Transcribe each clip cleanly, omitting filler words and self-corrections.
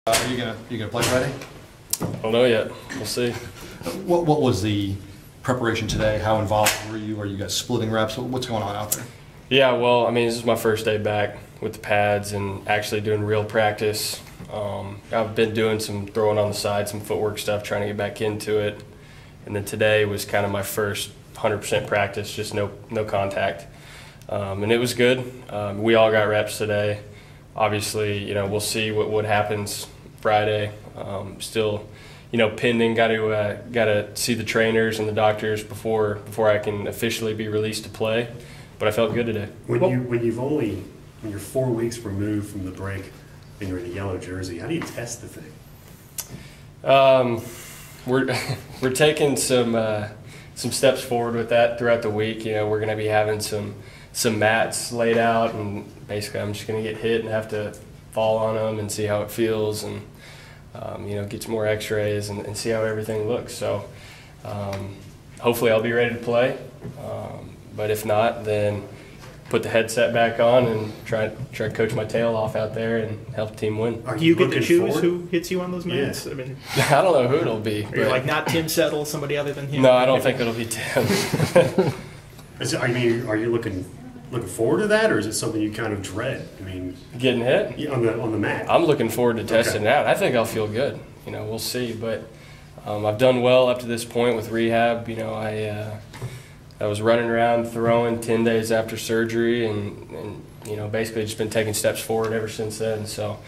Are you gonna play Friday? I don't know yet. We'll see. What was the preparation today? How involved were you? Are you guys splitting reps? What's going on out there? Yeah, well, I mean, this is my first day back with the pads and actually doing real practice. I've been doing some throwing on the side, some footwork stuff, trying to get back into it. And then today was kind of my first 100% practice, just no contact. And it was good. We all got reps today. Obviously, we'll see what happens Friday. Still, pending. Got to see the trainers and the doctors before I can officially be released to play. But I felt good today. When you're 4 weeks removed from the break and you're in a yellow jersey, how do you test the thing? We're taking some steps forward with that throughout the week. We're going to be having some mats laid out, and basically I'm just going to get hit and have to fall on them and see how it feels, and get some more x-rays and see how everything looks. So hopefully I'll be ready to play, but if not, then put the headset back on and try to coach my tail off out there and help the team win. Do you get to choose who hits you on those mats? Yeah. I mean, I don't know who it'll be. Are you like not Tim Settle, somebody other than him? No, I don't think it'll be Tim. Are you looking forward to that, or is it something you kind of dread? I mean, Getting hit? on the mat. I'm looking forward to testing it out. I think I'll feel good. We'll see. But I've done well up to this point with rehab. I was running around throwing 10 days after surgery, and basically just been taking steps forward ever since then. So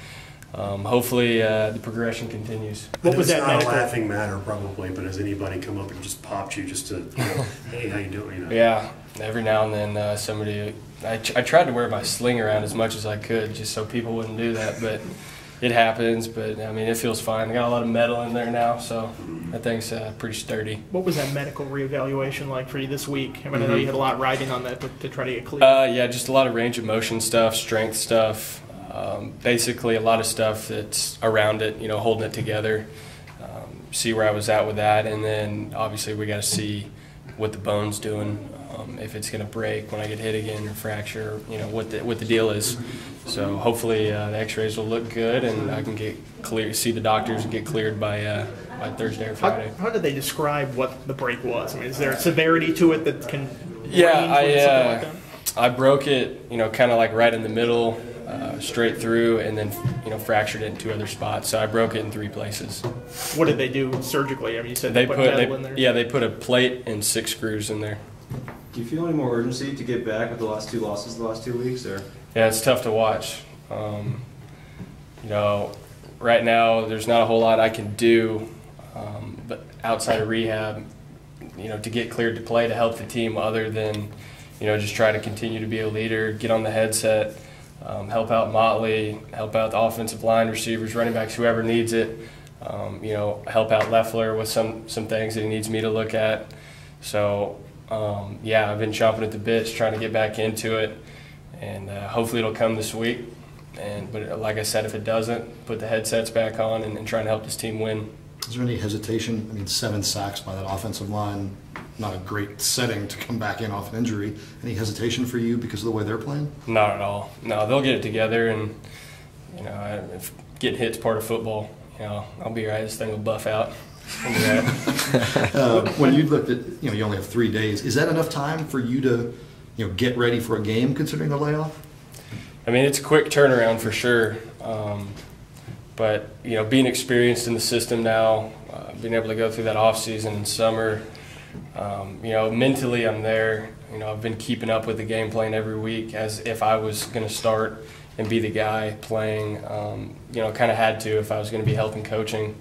hopefully the progression continues. What was that It's not medical? a laughing matter probably, but has anybody come up and just popped you just to, hey, how you doing? Yeah, every now and then somebody. I tried to wear my sling around as much as I could just so people wouldn't do that, but it happens. But I mean, it feels fine. I got a lot of metal in there now, so that thing's pretty sturdy. What was that medical reevaluation like for you this week? I mean, I know you had a lot riding on that to try to get clear. Yeah, just a lot of range of motion stuff, strength stuff, basically a lot of stuff that's around it, holding it together. See where I was at with that, and then obviously we got to see what the bone's doing, if it's going to break when I get hit again or fracture, what the deal is. So hopefully the X-rays will look good, and I can get clear, see the doctors, and get cleared by Thursday or Friday. How did they describe what the break was? I mean, is there a severity to it that can Yeah, range with something like that? I broke it, kind of like right in the middle, straight through, and then fractured it in 2 other spots. So I broke it in 3 places. What did they do surgically? I mean, you said they put metal in there. Yeah, they put a plate and 6 screws in there. Do you feel any more urgency to get back with the last 2 losses the last 2 weeks, or? Yeah, it's tough to watch. Right now there's not a whole lot I can do, but outside of rehab, to get cleared to play to help the team, other than, just try to continue to be a leader, get on the headset, help out Motley, help out the offensive line, receivers, running backs, whoever needs it. Help out Leffler with some things that he needs me to look at. So. I've been chomping at the bits, trying to get back into it, and hopefully it'll come this week. But like I said, if it doesn't, put the headsets back on and try to help this team win. Is there any hesitation? I mean, 7 sacks by that offensive line, not a great setting to come back in off an injury. Any hesitation for you because of the way they're playing? Not at all. No, they'll get it together, and if getting hit's part of football, I'll be right. This thing will buff out. When you looked at, you only have 3 days. Is that enough time for you to, get ready for a game considering the layoff? I mean, it's a quick turnaround for sure. But being experienced in the system now, being able to go through that off season in summer, mentally I'm there. I've been keeping up with the game plan every week as if I was going to start and be the guy playing. Kind of had to if I was going to be helping coaching.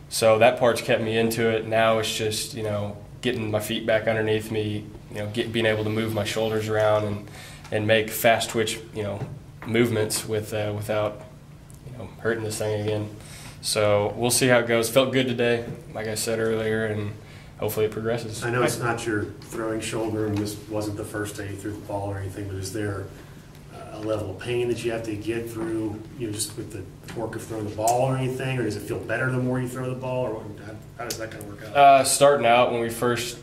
So that part's kept me into it. Now it's just, getting my feet back underneath me, being able to move my shoulders around and make fast twitch, movements without, hurting this thing again. So we'll see how it goes. Felt good today, like I said earlier, and hopefully it progresses. I know it's not your throwing shoulder, and this wasn't the first day you threw the ball or anything, but is there a level of pain that you have to get through, just with the torque of throwing the ball or anything, or does it feel better the more you throw the ball, or how does that kind of work out? Starting out, when we first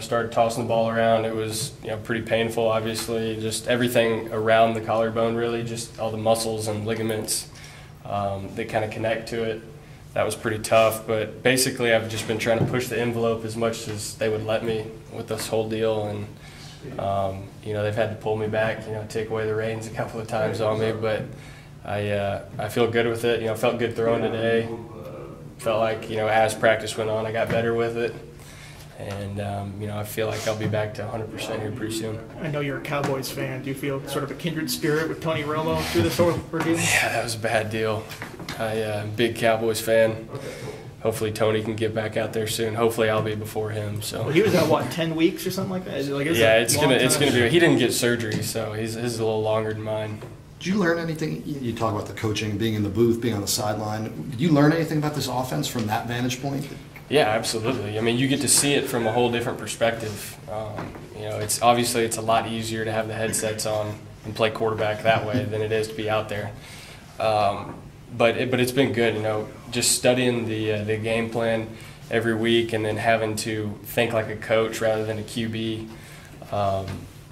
started tossing the ball around, it was pretty painful. Obviously, just everything around the collarbone, really, just all the muscles and ligaments. that kind of connect to it. That was pretty tough, but basically I've just been trying to push the envelope as much as they would let me with this whole deal, and they've had to pull me back, take away the reins a couple of times on me, but I feel good with it. I felt good throwing today. Felt like, as practice went on, I got better with it. And, I feel like I'll be back to 100% here pretty soon. I know you're a Cowboys fan. Do you feel sort of a kindred spirit with Tony Romo through this whole ordeal? Yeah, that was a bad deal. I'm a big Cowboys fan. Hopefully Tony can get back out there soon. Hopefully I'll be before him. So well, he was at 10 weeks or something like that? It's gonna be. He didn't get surgery, so his is a little longer than mine. Did you learn anything? You talk about the coaching, being in the booth, being on the sideline. Did you learn anything about this offense from that vantage point? Yeah, absolutely. I mean, you get to see it from a whole different perspective. It's obviously it's a lot easier to have the headsets on and play quarterback that way than it is to be out there. But it's been good. Just studying the game plan every week and then having to think like a coach rather than a QB.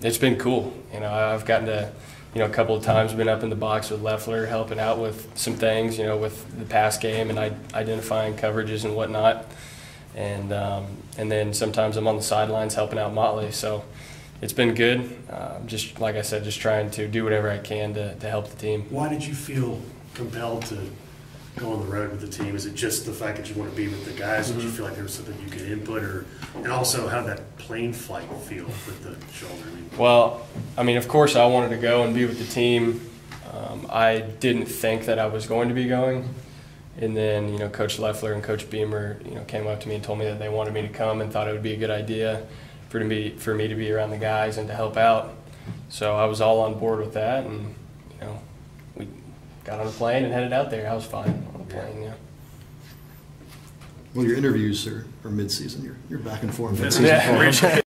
It's been cool. I've gotten to. A couple of times been up in the box with Leffler, helping out with some things, with the pass game and identifying coverages and whatnot. And then sometimes I'm on the sidelines helping out Motley. So it's been good. Just like I said, just trying to do whatever I can to help the team. Why did you feel compelled to go on the road with the team? Is it just the fact that you want to be with the guys? Did you feel like there was something you could input, and also how that plane flight feel with the shoulder? Well, of course I wanted to go and be with the team. I didn't think that I was going to be going. And then, Coach Leffler and Coach Beamer, came up to me and told me that they wanted me to come and thought it would be a good idea for me to be around the guys and to help out. So I was all on board with that, and, we got on a plane and headed out there. I was fine on the plane, yeah. Well, your interviews are mid-season. You're back and forth mid-season. Yeah,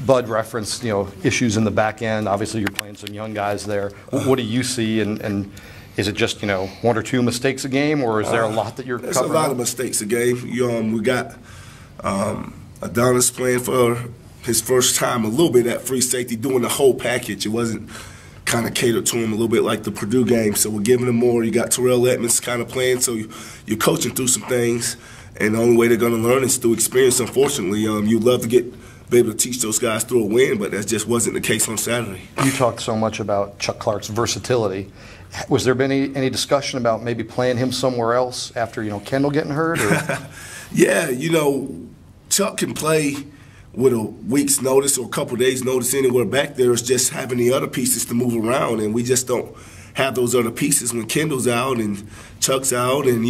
Bud referenced, issues in the back end. Obviously, you're playing some young guys there. What do you see, and is it just, one or two mistakes a game, or is there a lot that you're covering? There's a lot of mistakes a game. We got Adonis playing for his first time a little bit at free safety, doing the whole package. It wasn't kind of catered to him a little bit like the Purdue game, so we're giving him more. You got Terrell Edmonds kind of playing, so you're coaching through some things, and the only way they're going to learn is through experience, unfortunately. You'd love to be able to teach those guys through a win, but that just wasn't the case on Saturday. You talked so much about Chuck Clark's versatility. Was there been any discussion about maybe playing him somewhere else after, Kendall getting hurt? Or? Yeah, Chuck can play with a week's notice or a couple of days' notice anywhere back there. It's just having the other pieces to move around, and we just don't have those other pieces when Kendall's out and Chuck's out, and,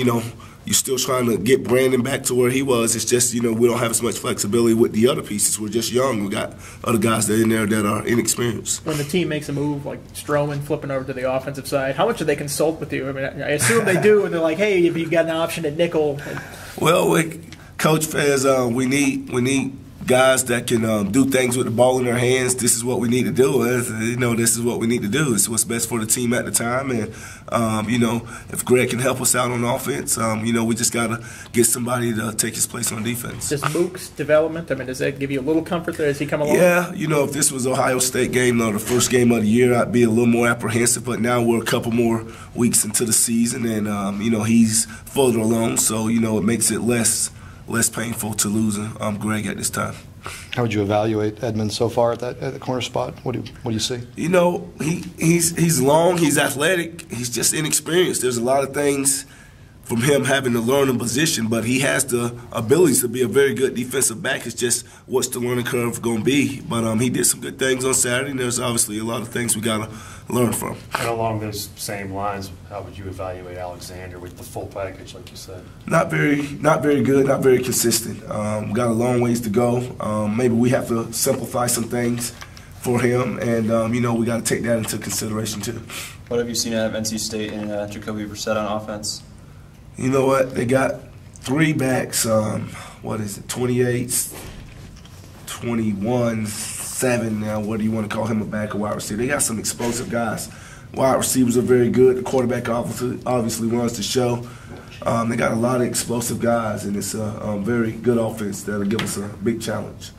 you're still trying to get Brandon back to where he was. It's just, we don't have as much flexibility with the other pieces. We're just young. We got other guys that are in there that are inexperienced. When the team makes a move, like Stroman flipping over to the offensive side, how much do they consult with you? I assume they do, and they're like, hey, if you've got an option at nickel. Well, Coach says we need guys that can do things with the ball in their hands. This is what we need to do. This is what we need to do. It's what's best for the team at the time. And, if Greg can help us out on offense, we just got to get somebody to take his place on defense. Does Mook's development, does that give you a little comfort there as he come along? Yeah, if this was Ohio State game, the first game of the year, I'd be a little more apprehensive. But now we're a couple more weeks into the season, and, he's further along. So, it makes it less painful to lose Greg at this time. How would you evaluate Edmonds so far at the corner spot? What do you see? He's long, he's athletic, he's just inexperienced. There's a lot of things from him having to learn a position, but he has the abilities to be a very good defensive back. It's just what's the learning curve going to be. But he did some good things on Saturday, and there's obviously a lot of things we got to learn from. And along those same lines, how would you evaluate Alexander with the full package, like you said? Not very good, not very consistent. We got a long ways to go. Maybe we have to simplify some things for him, and we got to take that into consideration too. What have you seen out of NC State and Jacoby Brissett on offense? You know what? They got three backs. 28, 21, 7 now. What do you want to call him, a back or wide receiver? They got some explosive guys. Wide receivers are very good. The quarterback obviously runs the show. They got a lot of explosive guys, and it's a very good offense that'll give us a big challenge.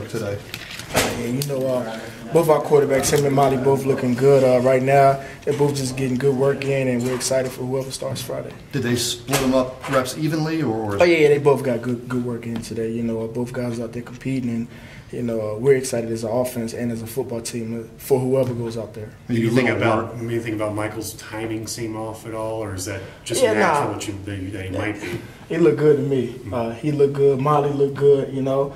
look today? Yeah, you know, both our quarterbacks, him and Molly, both looking good right now. They're both just getting good work in, and we're excited for whoever starts Friday. Did they split them up reps evenly, or? Oh yeah, they both got good work in today. You know, both guys out there competing, and you know, we're excited as an offense and as a football team for whoever goes out there. Do you think about Michael's timing seem off at all, or is that just natural that he might be? He looked good to me. He looked good. Molly looked good. You know.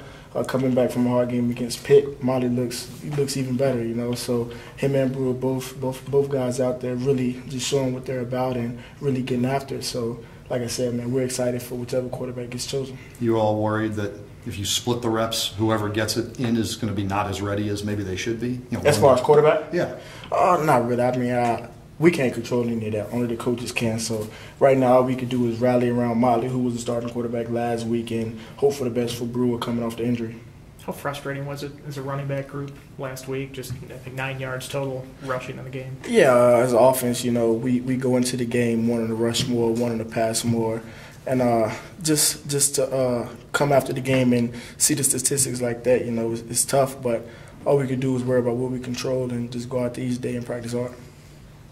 Coming back from a hard game against Pitt, Molly looks even better, you know. So him and Brewer, both guys out there really just showing what they're about and really getting after it. So, like I said, man, we're excited for whichever quarterback gets chosen. You all worried that if you split the reps, whoever gets it in is going to be not as ready as maybe they should be? You know, as far as quarterback? Yeah. Not really. I mean, we can't control any of that. Only the coaches can. So right now, all we can do is rally around Molly, who was the starting quarterback last week, and hope for the best for Brewer coming off the injury. How frustrating was it as a running back group last week? Just, I think, 9 yards total rushing in the game. Yeah, as an offense, you know, we go into the game wanting to rush more, wanting to pass more. And just to come after the game and see the statistics like that, you know, it's tough. But all we can do is worry about what we control and just go out there each day and practice hard.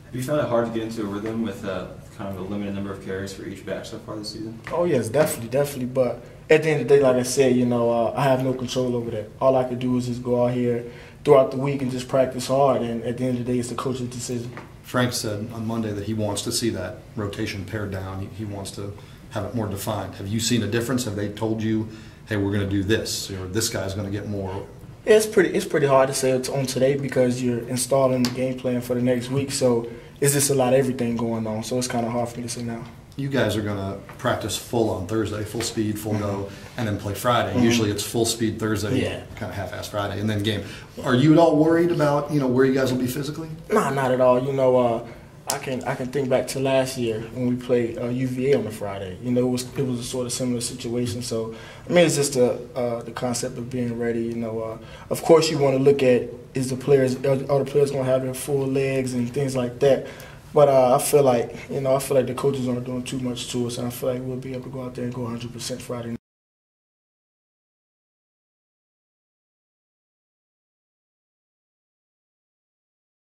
Have you found it hard to get into a rhythm with kind of a limited number of carries for each back so far this season? Oh, yes, definitely. But at the end of the day, like I said, you know, I have no control over that. All I can do is just go out here throughout the week and just practice hard. And at the end of the day, it's the coach's decision. Frank said on Monday that he wants to see that rotation pared down. He wants to have it more defined. Have you seen a difference? Have they told you, hey, we're going to do this, or this guy's going to get more? Yeah, it's pretty hard to say on today because you're installing the game plan for the next week. So it's just a lot of everything going on. So it's kind of hard for me to say now. You guys are going to practice full on Thursday, full speed, full go, and then play Friday. Usually it's full speed Thursday, kind of half-ass Friday, and then game. Are you at all worried about, you know, where you guys will be physically? Nah, not at all. You know, I can think back to last year when we played UVA on a Friday. You know, it was a sort of similar situation. So I mean, it's just the concept of being ready. You know, of course you want to look at are the players going to have their full legs and things like that. But I feel like the coaches aren't doing too much to us, and I feel like we'll be able to go out there and go 100% Friday.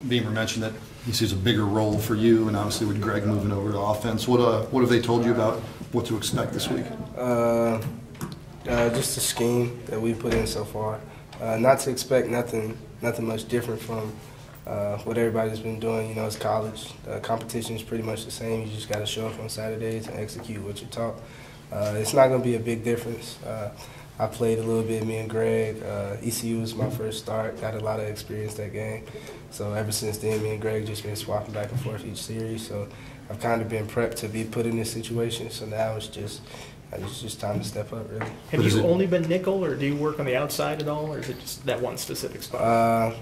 Beamer mentioned that he sees a bigger role for you, and obviously with Greg moving over to offense. What have they told you about what to expect this week? Just the scheme that we put in so far. Not to expect nothing much different from what everybody's been doing. You know, it's college. The competition is pretty much the same. You just got to show up on Saturdays and execute what you're taught. It's not going to be a big difference. I played a little bit, me and Greg. ECU was my first start. Got a lot of experience that game. So ever since then, me and Greg just been swapping back and forth each series. So I've kind of been prepped to be put in this situation. So now it's just time to step up, really. Have you only been nickel, or do you work on the outside at all, or is it just that one specific spot?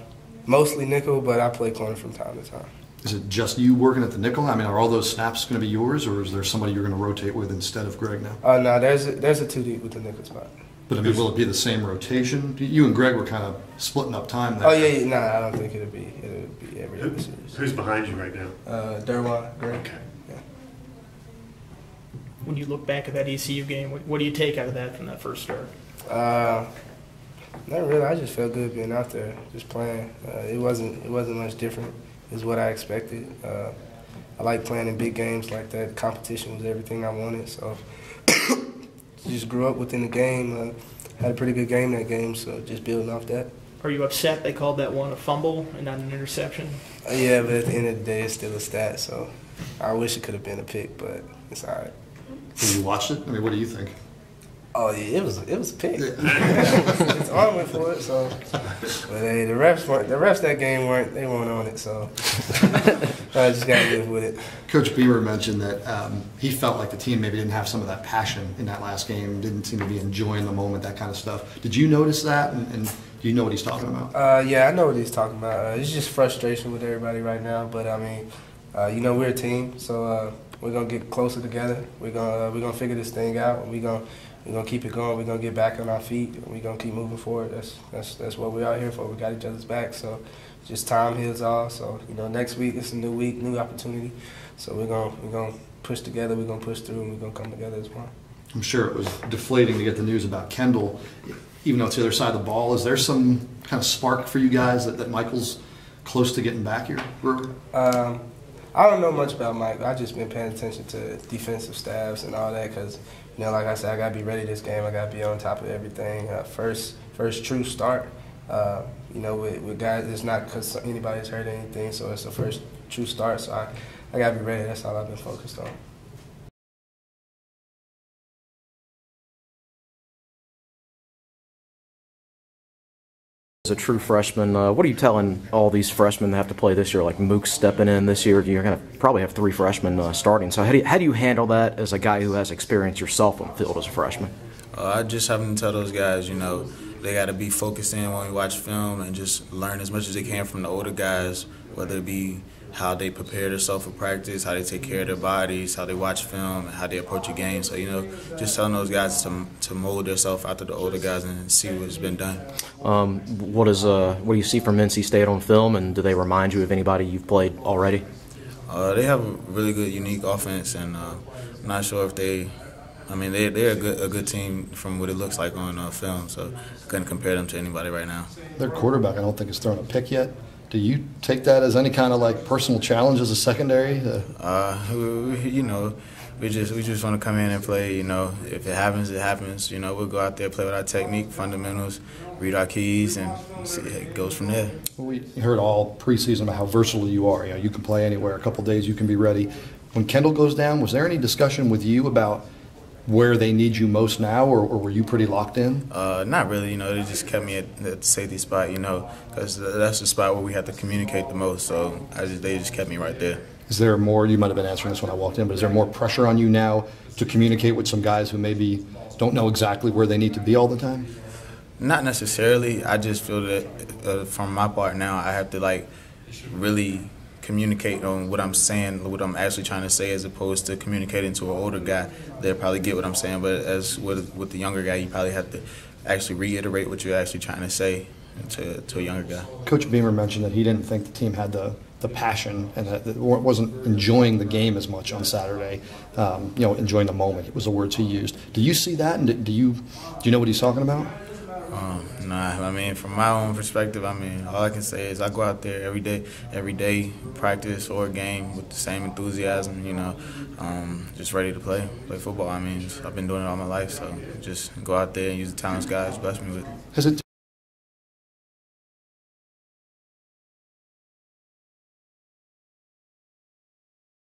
Mostly nickel, but I play corner from time to time. Is it just you working at the nickel? I mean, are all those snaps going to be yours, or is there somebody you're going to rotate with instead of Greg now? No, there's a 2 deep with the nickel spot. But I mean, will it be the same rotation? You and Greg were kind of splitting up time there. Oh yeah, no, I don't think it'll be every other series. Who's behind you right now? Derwan, Greg. Okay. Yeah. When you look back at that ECU game, what do you take out of that from that first start? Not really. I just felt good being out there, just playing. It wasn't much different. Is what I expected. I like playing in big games like that. Competition was everything I wanted. So just grew up within the game. Had a pretty good game that game. So just building off that. Are you upset they called that one a fumble and not an interception? Yeah, but at the end of the day, it's still a stat. So I wish it could have been a pick, but it's all right. Have you watched it? I mean, what do you think? Oh yeah, it was a pick. His arm went for it, so. But hey, the refs that game weren't on it, so I just gotta live with it. Coach Brewer mentioned that he felt like the team maybe didn't have some of that passion in that last game, didn't seem to be enjoying the moment, that kind of stuff. Did you notice that, and do you know what he's talking about? Yeah, I know what he's talking about. It's just frustration with everybody right now, but I mean, you know, we're a team, so we're gonna get closer together. We're gonna figure this thing out. We're gonna keep it going. We're gonna get back on our feet. We're gonna keep moving forward. That's what we're out here for. We got each other's back. So just time heals all. So you know, next week it's a new week, new opportunity. So we're gonna push together. We're gonna push through, and we're gonna come together as one. I'm sure it was deflating to get the news about Kendall. even though it's the other side of the ball. Is there some kind of spark for you guys that Michael's close to getting back here, Brewer? I don't know much about Mike. I've just been paying attention to defensive staffs and all that because, you know, like I said, I got to be ready this game. I got to be on top of everything. First true start, you know, with guys, it's not because anybody's hurt anything, so it's the first true start. So I got to be ready. That's all I've been focused on. As a true freshman, what are you telling all these freshmen that have to play this year, like Mook stepping in this year? You're going to probably have 3 freshmen starting. So how do you handle that as a guy who has experience yourself on the field as a freshman? I just have to tell those guys, you know, they got to be focused in when we watch film and just learn as much as they can from the older guys, whether it be how they prepare themselves for practice, how they take care of their bodies, how they watch film, and how they approach a game. So, you know, just telling those guys to mold themselves after the older guys and see what's been done. What do you see from NC State on film, and do they remind you of anybody you've played already? They have a really good, unique offense, and I'm not sure if they're a good team from what it looks like on film, so I couldn't compare them to anybody right now. Their quarterback, I don't think, has thrown a pick yet. Do you take that as any kind of like personal challenge as a secondary? You know, we just want to come in and play. You know, if it happens, it happens. You know, we'll go out there, play with our technique, fundamentals, read our keys, and see it goes from there. We heard all preseason about how versatile you are. You know, you can play anywhere. A couple days, you can be ready. When Kendall goes down, was there any discussion with you about where they need you most now, or were you pretty locked in? Not really. You know, they just kept me at the safety spot, you know, because that's the spot where we have to communicate the most. So they just kept me right there. Is there more, you might have been answering this when I walked in, but is there more pressure on you now to communicate with some guys who maybe don't know exactly where they need to be all the time? Not necessarily. I just feel that from my part now, I have to, like, really communicate on what I'm saying, what I'm actually trying to say, as opposed to communicating to an older guy. They'll probably get what I'm saying, but as with the younger guy, you probably have to actually reiterate what you're actually trying to say to a younger guy. Coach Beamer mentioned that he didn't think the team had the passion and that wasn't enjoying the game as much on Saturday, you know, enjoying the moment was the words he used. Do you see that, and do you know what he's talking about? Nah, I mean, from my own perspective, I mean, all I can say is I go out there every day, practice or game with the same enthusiasm, you know, just ready to play football. I mean, I've been doing it all my life, so just go out there and use the talents God has blessed me with.